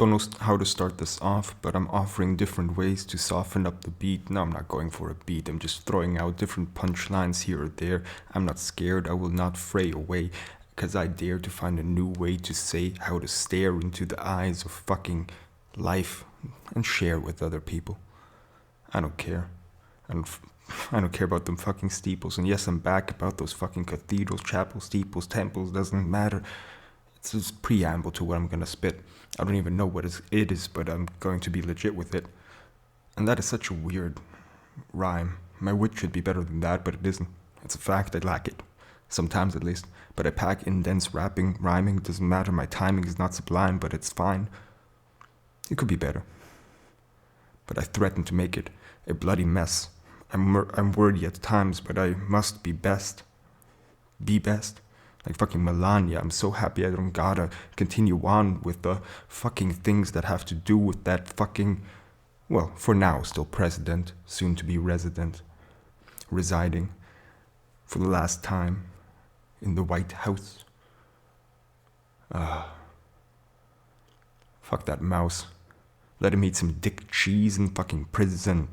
Don't know how to start this off, but I'm offering different ways to soften up the beat. No, I'm not going for a beat, I'm just throwing out different punchlines here or there. I'm not scared, I will not fray away, because I dare to find a new way to say how to stare into the eyes of fucking life and share with other people. I don't care. I don't care about them fucking steeples. And yes, I'm back about those fucking cathedrals, chapels, steeples, temples, doesn't matter. It's just preamble to what I'm gonna spit. I don't even know what it is, but I'm going to be legit with it. And that is such a weird rhyme. My wit should be better than that, but it isn't. It's a fact, I lack it. Sometimes at least. But I pack indents, rapping, rhyming, doesn't matter. My timing is not sublime, but it's fine. It could be better. But I threaten to make it a bloody mess. I'm wordy at times, but I must be best. Be best. Like fucking Melania, I'm so happy I don't gotta continue on with the fucking things that have to do with that fucking, well, for now still president, soon to be resident, residing for the last time in the White House. Fuck that mouse. Let him eat some dick cheese in fucking prison.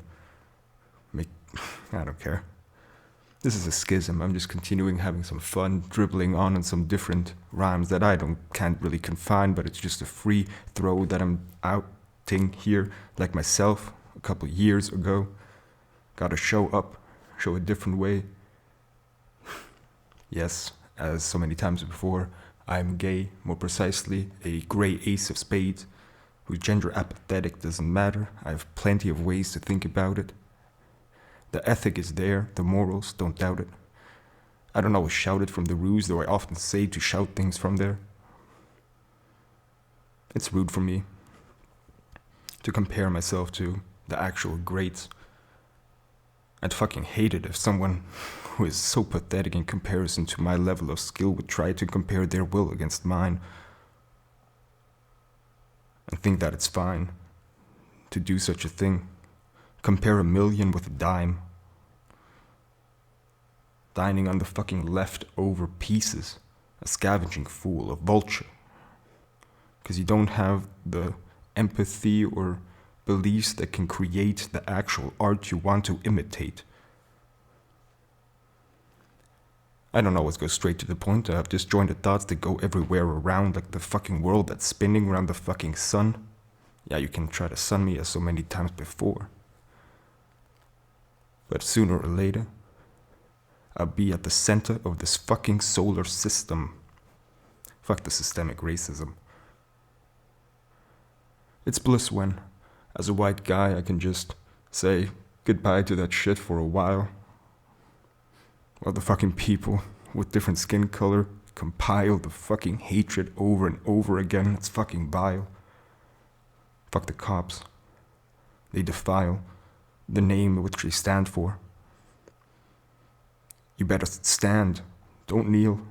I don't care. This is a schism. I'm just continuing having some fun, dribbling on some different rhymes that can't really confine, but it's just a free throw that I'm outing here, like myself a couple years ago. Gotta show up, show a different way. Yes, as so many times before, I'm gay, more precisely, a grey ace of spades, whose gender apathetic doesn't matter. I have plenty of ways to think about it. The ethic is there, the morals, don't doubt it. I don't always shout it from the ruse, though I often say to shout things from there. It's rude for me to compare myself to the actual greats. I'd fucking hate it if someone who is so pathetic in comparison to my level of skill would try to compare their will against mine. And think that it's fine to do such a thing. Compare a million with a dime. Dining on the fucking leftover pieces. A scavenging fool, a vulture. Because you don't have the empathy or beliefs that can create the actual art you want to imitate. I don't always go straight to the point. I have disjointed thoughts that go everywhere around, like the fucking world that's spinning around the fucking sun. Yeah, you can try to sun me as so many times before. But sooner or later, I'll be at the center of this fucking solar system. Fuck the systemic racism. It's bliss when, as a white guy, I can just say goodbye to that shit for a while. While the fucking people with different skin color compile the fucking hatred over and over again. It's fucking vile. Fuck the cops. They defile the name which they stand for. You better stand, don't kneel.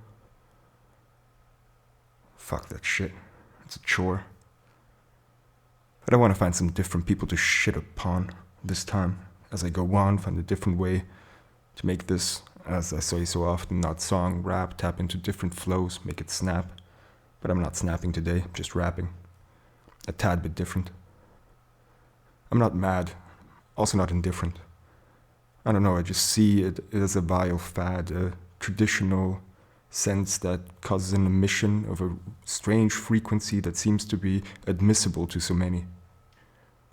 Fuck that shit, it's a chore. But I want to find some different people to shit upon this time. As I go on, find a different way to make this, as I say so often, not song, rap, tap into different flows, make it snap. But I'm not snapping today, I'm just rapping. A tad bit different. I'm not mad. Also not indifferent. I don't know, I just see it as a vile fad, a traditional sense that causes an emission of a strange frequency that seems to be admissible to so many.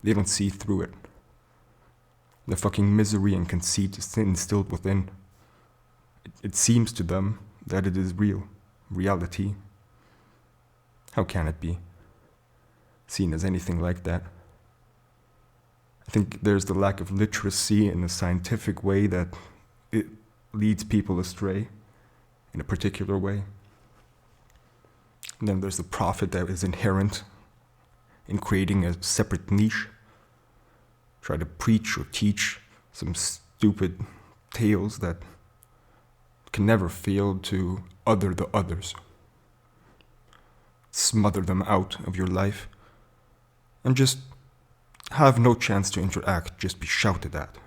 They don't see through it. The fucking misery and conceit is instilled within. It seems to them that it is real, reality. How can it be seen as anything like that? I think there's the lack of literacy in a scientific way that it leads people astray in a particular way. And then there's the profit that is inherent in creating a separate niche. Try to preach or teach some stupid tales that can never fail to other the others. Smother them out of your life and just have no chance to interact, just be shouted at.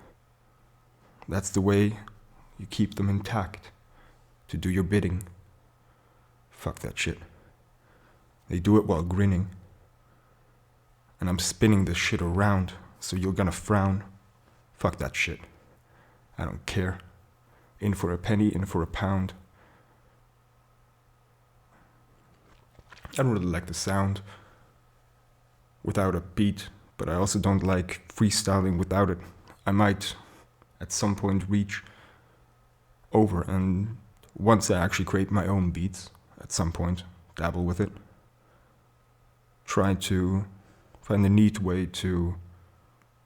That's the way you keep them intact, to do your bidding. Fuck that shit. They do it while grinning. And I'm spinning this shit around, so you're gonna frown. Fuck that shit. I don't care. In for a penny, in for a pound. I don't really like the sound without a beat, but I also don't like freestyling without it. I might at some point reach over and once I actually create my own beats, at some point, dabble with it. Try to find a neat way to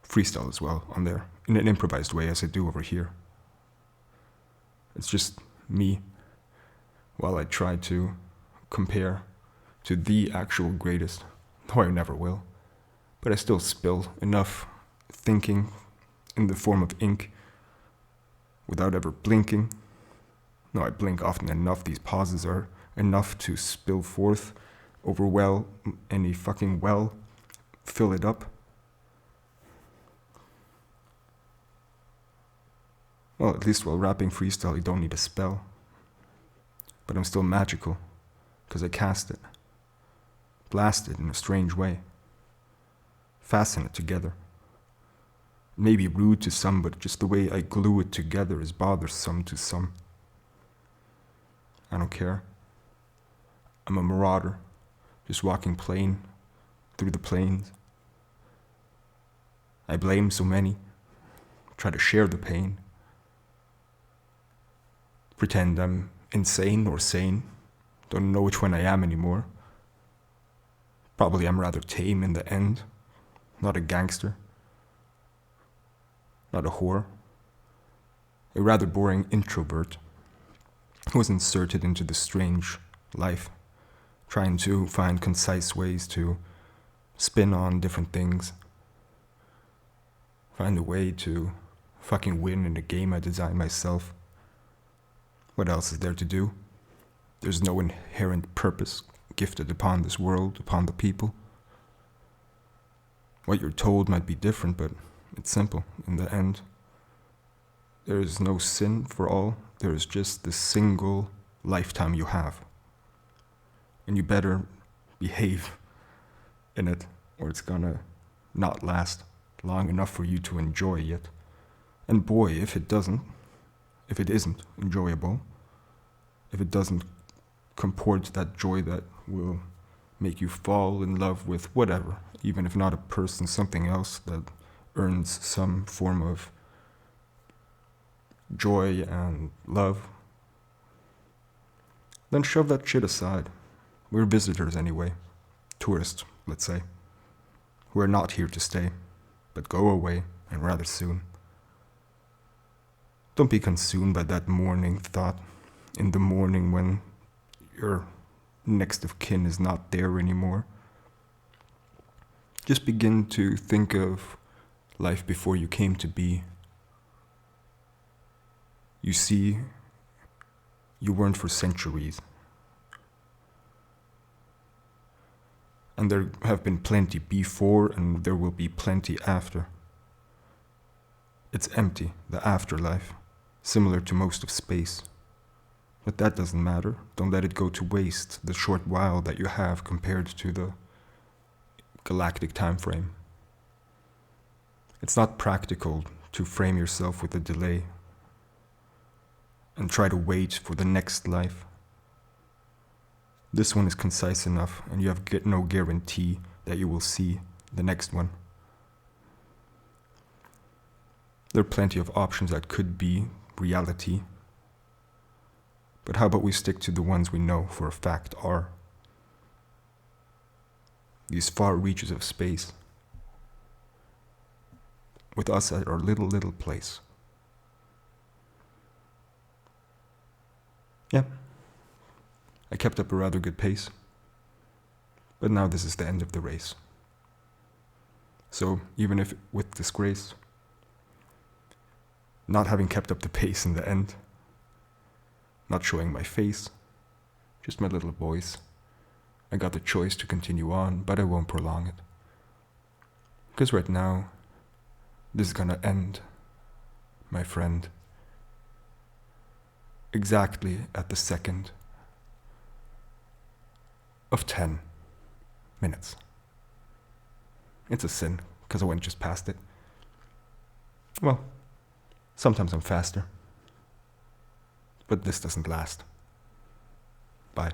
freestyle as well on there, in an improvised way as I do over here. It's just me, while I try to compare to the actual greatest, though I never will. But I still spill enough thinking in the form of ink without ever blinking. No, I blink often enough. These pauses are enough to spill forth over any fucking well, fill it up. Well, at least while rapping freestyle, you don't need a spell. But I'm still magical, because I cast it. Blast it in a strange way. Fasten it together. It may be rude to some, but just the way I glue it together is bothersome to some. I don't care. I'm a marauder, just walking plain through the plains. I blame so many, try to share the pain. Pretend I'm insane or sane, don't know which one I am anymore. Probably I'm rather tame in the end, not a gangster, not a whore, a rather boring introvert who was inserted into this strange life, trying to find concise ways to spin on different things, find a way to fucking win in a game I designed myself. What else is there to do? There's no inherent purpose gifted upon this world, upon the people. What you're told might be different, but it's simple in the end. There is no sin for all. There is just the single lifetime you have. And you better behave in it, or it's gonna not last long enough for you to enjoy it. And boy, if it isn't enjoyable, if it doesn't comport that joy that will make you fall in love with whatever, even if not a person, something else that earns some form of joy and love, then shove that shit aside. We're visitors anyway, tourists, let's say, who are not here to stay, but go away, and rather soon. Don't be consumed by that morning thought in the morning when your next of kin is not there anymore. Just begin to think of life before you came to be. You see, you weren't for centuries. And there have been plenty before, and there will be plenty after. It's empty, the afterlife, similar to most of space. But that doesn't matter. Don't let it go to waste, the short while that you have compared to the galactic time frame. It's not practical to frame yourself with a delay and try to wait for the next life. This one is concise enough, and you have no guarantee that you will see the next one. There are plenty of options that could be reality, but how about we stick to the ones we know for a fact are these far reaches of space, with us at our little place. Yeah, I kept up a rather good pace, but now this is the end of the race. So even if with disgrace, not having kept up the pace in the end, not showing my face, just my little voice, I got the choice to continue on, but I won't prolong it. Because right now, this is gonna end, my friend, exactly at the second of 10 minutes. It's a sin, because I went just past it. Well, sometimes I'm faster. But this doesn't last. Bye.